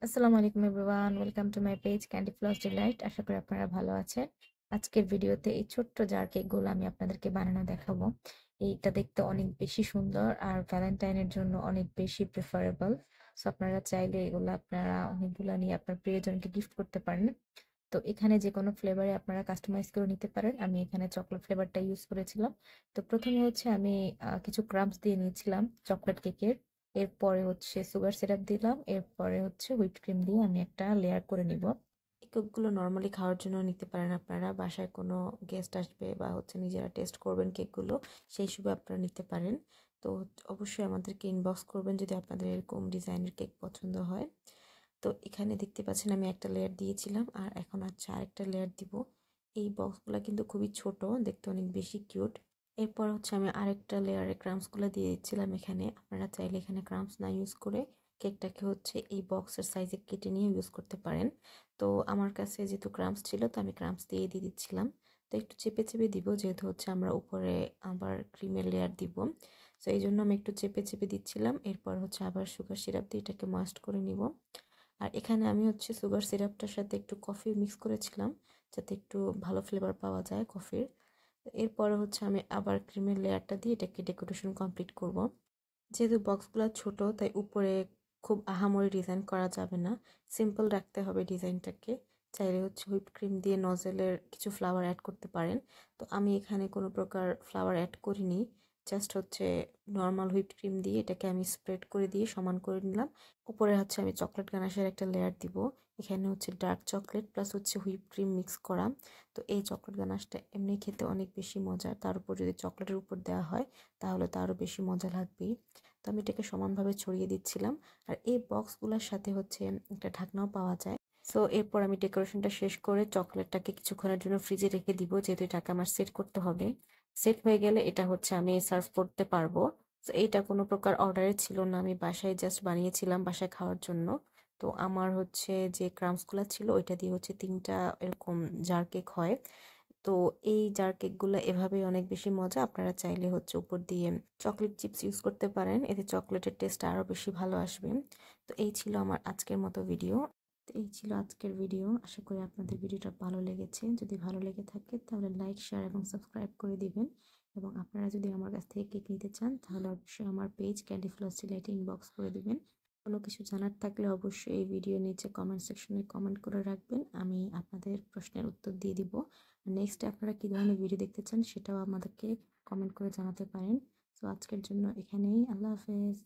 আসসালামু আলাইকুম everyone, welcome to my page candy floss delight. আশা করি আপনারা ভালো আছেন। আজকের ভিডিওতে এই ছোট্ট জার কেকগুলো আমি আপনাদেরকে বানানো দেখাবো। এইটা দেখতে অনেক বেশি সুন্দর আর ভ্যালেন্টাইনের জন্য অনেক বেশি প্রেফারেবল। সো আপনারা চাইলে এগুলো আপনারা অনেকগুলো নিয়ে আপনার প্রিয়জনকে গিফট করতে পারেন। তো এখানে যে কোনো ফ্লেভারে আপনারা কাস্টমাইজ করে নিতে পারেন। আমি এখানে চকলেট ফ্লেভারটা ইউজ করেছিলাম। তো প্রথমে হচ্ছে আমি কিছু ক্রাম্বস দিয়ে নিয়েছিলাম চকলেট কেকের। এরপরে হচ্ছে সুগার সিরাপ দিলাম। এরপরে হচ্ছে হুইপ ক্রিম দিয়ে আমি একটা লেয়ার করে নিব। এই কেকগুলো নরমালি খাওয়ার জন্য নিতে পারেন আপনারা। বাসায় কোনো গেস্ট আসবে বা হচ্ছে নিজেরা টেস্ট করবেন কেকগুলো, সেই হিসেবে আপনারা নিতে পারেন। তো অবশ্যই আমাদেরকে ইনবক্স করবেন যদি আপনাদের এরকম ডিজাইনের কেক পছন্দ হয়। তো এখানে দেখতে পাচ্ছেন আমি একটা লেয়ার দিয়েছিলাম আর এখন হচ্ছে আরেকটা লেয়ার দিব। এই বক্সগুলো কিন্তু খুবই ছোট, দেখতে অনেক বেশি কিউট। এরপর হচ্ছে আমি আরেকটা লেয়ারে ক্রাম্বসগুলো দিয়ে দিচ্ছিলাম এখানে। আপনারা চাইলে এখানে ক্রাম্বস না ইউজ করে কেকটাকে হচ্ছে এই বক্সের সাইজে কেটে নিয়ে ইউজ করতে পারেন। তো আমার কাছে যেহেতু ক্রাম্বস ছিল তো আমি ক্রাম্বস দিয়ে দিচ্ছিলাম। তো একটু চেপে চেপে দিব, যেহেতু হচ্ছে আমরা উপরে আবার ক্রিমের লেয়ার দিব। তো এই জন্য আমি একটু চেপে চেপে দিচ্ছিলাম। এরপর হচ্ছে আবার সুগার সিরাপ দিয়ে এটাকে ময়েস্ট করে নিব। আর এখানে আমি হচ্ছে সুগার সিরাপটার সাথে একটু কফি মিক্স করেছিলাম, যাতে একটু ভালো ফ্লেভার পাওয়া যায় কফির। এরপরে হচ্ছে আমি আবার ক্রিমের লেয়ারটা দিয়ে এটাকে ডেকোরেশন কমপ্লিট করব। যেহেতু বক্সগুলো ছোট তাই উপরে খুব আহামরি ডিজাইন করা যাবে না, সিম্পল রাখতে হবে ডিজাইনটাকে। চাইলে হচ্ছে হুইপ ক্রিম দিয়ে নজেলের কিছু ফ্লাওয়ার অ্যাড করতে পারেন। তো আমি এখানে কোনো প্রকার ফ্লাওয়ার অ্যাড করিনি, জাস্ট হচ্ছে নর্মাল হুইপ ক্রিম দিয়ে এটাকে আমি স্প্রেড করে দিয়ে সমান করে নিলাম। উপরে হচ্ছে আমি চকলেট গানাশের একটা লেয়ার দিব। এখানে হচ্ছে ডার্ক চকলেট প্লাস হচ্ছে হুইপ ক্রিম মিক্স করা। তো এই চকলেট গানাশটা এমনি খেতে অনেক বেশি মজার, তার উপর যদি চকলেটের উপর দেওয়া হয় তাহলে তো আরও বেশি মজা লাগবেই। তো আমি এটাকে সমানভাবে ছড়িয়ে দিচ্ছিলাম। আর এই বক্সগুলোর সাথে হচ্ছে একটা ঢাকনাও পাওয়া যায়। সো এরপর আমি ডেকোরেশনটা শেষ করে চকলেটটাকে কিছুক্ষণের জন্য ফ্রিজে রেখে দিব, যেহেতু এটাকে আমার সেট করতে হবে। সেট হয়ে গেলে এটা হচ্ছে আমি সার্ভ করতে পারবো। তো এইটা কোনো প্রকার অর্ডারে ছিল না, আমি বাসায় জাস্ট বানিয়েছিলাম বাসায় খাওয়ার জন্য। তো আমার হচ্ছে যে ক্রাম্বসগুলো ছিল ওইটা দিয়ে হচ্ছে 3টা এরকম জার কেক হয়। তো এই জার কেকগুলো এভাবেই অনেক বেশি মজা। আপনারা চাইলে হচ্ছে উপর দিয়ে চকলেট চিপস ইউজ করতে পারেন, এতে চকলেটের টেস্ট আরও বেশি ভালো আসবে। তো এই ছিল আমার আজকের মতো ভিডিও। তো এই ছিল আজকের ভিডিও। আশা করি আপনাদের ভিডিওটা ভালো লেগেছে। যদি ভালো লেগে থাকে তাহলে লাইক, শেয়ার এবং সাবস্ক্রাইব করে দিবেন। এবং আপনারা যদি আমার কাছ থেকে কেক নিতে চান তাহলে অবশ্যই আমার পেজ ক্যান্ডি ফ্লস ডিলাইটে ইনবক্স করে দিবেন। কোনো কিছু জানার থাকলে অবশ্যই এই ভিডিও নিচে কমেন্ট সেকশনে কমেন্ট করে রাখবেন, আমি আপনাদের প্রশ্নের উত্তর দিয়ে দিব। নেক্সট আপনারা কী ধরনের ভিডিও দেখতে চান সেটাও আমাদেরকে কমেন্ট করে জানাতে পারেন। তো আজকের জন্য এখানেই, আল্লাহ হাফেজ।